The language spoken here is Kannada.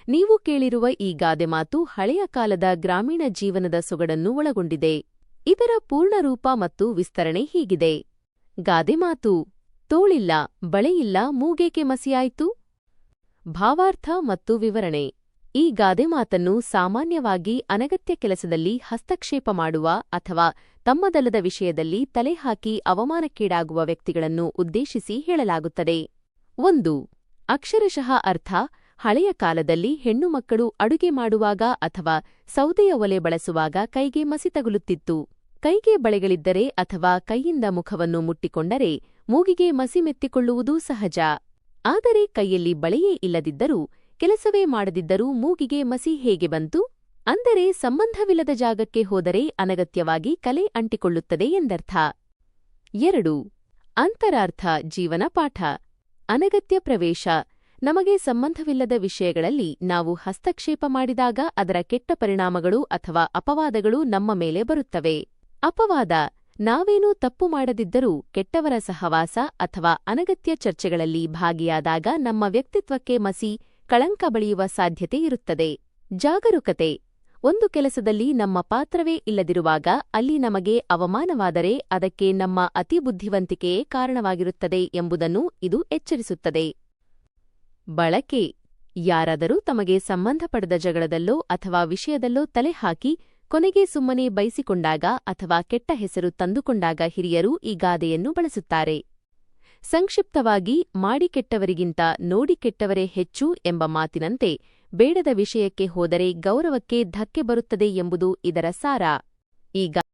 ನೀವು ಕೇಳಿರುವ ಈ ಗಾದೆ ಮಾತು ಹಳೆಯ ಕಾಲದ ಗ್ರಾಮೀಣ ಜೀವನದ ಸೊಗಡನ್ನು ಒಳಗೊಂಡಿದೆ. ಇದರ ಪೂರ್ಣರೂಪ ಮತ್ತು ವಿಸ್ತರಣೆ ಹೀಗಿದೆ. ಗಾದೆ ಮಾತು: ತೋಳಿಲ್ಲ, ಬಳೆಯಿಲ್ಲ, ಮೂಗೇಕೆ ಮಸಿಯಾಯ್ತು? ಭಾವಾರ್ಥ ಮತ್ತು ವಿವರಣೆ. ಈ ಗಾದೆ ಮಾತನ್ನು ಸಾಮಾನ್ಯವಾಗಿ ಅನಗತ್ಯ ಕೆಲಸದಲ್ಲಿ ಹಸ್ತಕ್ಷೇಪ ಮಾಡುವ ಅಥವಾ ತಮ್ಮದಲ್ಲದ ವಿಷಯದಲ್ಲಿ ತಲೆಹಾಕಿ ಅವಮಾನಕ್ಕೀಡಾಗುವ ವ್ಯಕ್ತಿಗಳನ್ನು ಉದ್ದೇಶಿಸಿ ಹೇಳಲಾಗುತ್ತದೆ. 1. ಅಕ್ಷರಶಃ ಅರ್ಥ: ಹಳೆಯ ಕಾಲದಲ್ಲಿ ಹೆಣ್ಣುಮಕ್ಕಳು ಅಡುಗೆ ಮಾಡುವಾಗ ಅಥವಾ ಸೌದೆಯ ಒಲೆ ಬಳಸುವಾಗ ಕೈಗೆ ಮಸಿ ತಗುಲುತ್ತಿತ್ತು. ಕೈಗೆ ಬಳೆಗಳಿದ್ದರೆ ಅಥವಾ ಕೈಯಿಂದ ಮುಖವನ್ನು ಮುಟ್ಟಿಕೊಂಡರೆ ಮೂಗಿಗೆ ಮಸಿ ಮೆತ್ತಿಕೊಳ್ಳುವುದೂ ಸಹಜ. ಆದರೆ ಕೈಯಲ್ಲಿ ಬಳೆಯೇ ಇಲ್ಲದಿದ್ದರೂ, ಕೆಲಸವೇ ಮಾಡದಿದ್ದರೂ ಮೂಗಿಗೆ ಮಸಿ ಹೇಗೆ ಬಂತು? ಅಂದರೆ ಸಂಬಂಧವಿಲ್ಲದ ಜಾಗಕ್ಕೆ ಹೋದರೆ ಅನಗತ್ಯವಾಗಿ ಕಲೆ ಅಂಟಿಕೊಳ್ಳುತ್ತದೆ ಎಂದರ್ಥ. 2. ಅಂತರಾರ್ಥ: ಜೀವನ ಪಾಠ. ಅನಗತ್ಯ ಪ್ರವೇಶ: ನಮಗೆ ಸಂಬಂಧವಿಲ್ಲದ ವಿಷಯಗಳಲ್ಲಿ ನಾವು ಹಸ್ತಕ್ಷೇಪ ಮಾಡಿದಾಗ ಅದರ ಕೆಟ್ಟ ಪರಿಣಾಮಗಳು ಅಥವಾ ಅಪವಾದಗಳು ನಮ್ಮ ಮೇಲೆ ಬರುತ್ತವೆ. ಅಪವಾದ: ನಾವೇನೂ ತಪ್ಪು ಮಾಡದಿದ್ದರೂ ಕೆಟ್ಟವರ ಸಹವಾಸ ಅಥವಾ ಅನಗತ್ಯ ಚರ್ಚೆಗಳಲ್ಲಿ ಭಾಗಿಯಾದಾಗ ನಮ್ಮ ವ್ಯಕ್ತಿತ್ವಕ್ಕೆ ಮಸಿ, ಕಳಂಕ ಬಳಿಯುವ ಸಾಧ್ಯತೆ ಇರುತ್ತದೆ. ಜಾಗರೂಕತೆ: ಒಂದು ಕೆಲಸದಲ್ಲಿ ನಮ್ಮ ಪಾತ್ರವೇ ಇಲ್ಲದಿರುವಾಗ ಅಲ್ಲಿ ನಮಗೆ ಅವಮಾನವಾದರೆ ಅದಕ್ಕೆ ನಮ್ಮ ಅತಿಬುದ್ಧಿವಂತಿಕೆಯೇ ಕಾರಣವಾಗಿರುತ್ತದೆ ಎಂಬುದನ್ನು ಇದು ಎಚ್ಚರಿಸುತ್ತದೆ. ಬಳಕೆ: ಯಾರಾದರೂ ತಮಗೆ ಸಂಬಂಧಪಡದ ಜಗಳದಲ್ಲೋ ಅಥವಾ ವಿಷಯದಲ್ಲೋ ತಲೆಹಾಕಿ ಕೊನೆಗೆ ಸುಮ್ಮನೆ ಬೈಸಿಕೊಂಡಾಗ ಅಥವಾ ಕೆಟ್ಟ ಹೆಸರು ತಂದುಕೊಂಡಾಗ ಹಿರಿಯರು ಈ ಗಾದೆಯನ್ನು ಬಳಸುತ್ತಾರೆ. ಸಂಕ್ಷಿಪ್ತವಾಗಿ, ಮಾಡಿ ಕೆಟ್ಟವರಿಗಿಂತ ನೋಡಿ ಕೆಟ್ಟವರೇ ಹೆಚ್ಚು ಎಂಬ ಮಾತಿನಂತೆ ಬೇಡದ ವಿಷಯಕ್ಕೆ ಹೋದರೆ ಗೌರವಕ್ಕೆ ಧಕ್ಕೆ ಬರುತ್ತದೆ ಎಂಬುದು ಇದರ ಸಾರ. ಈಗ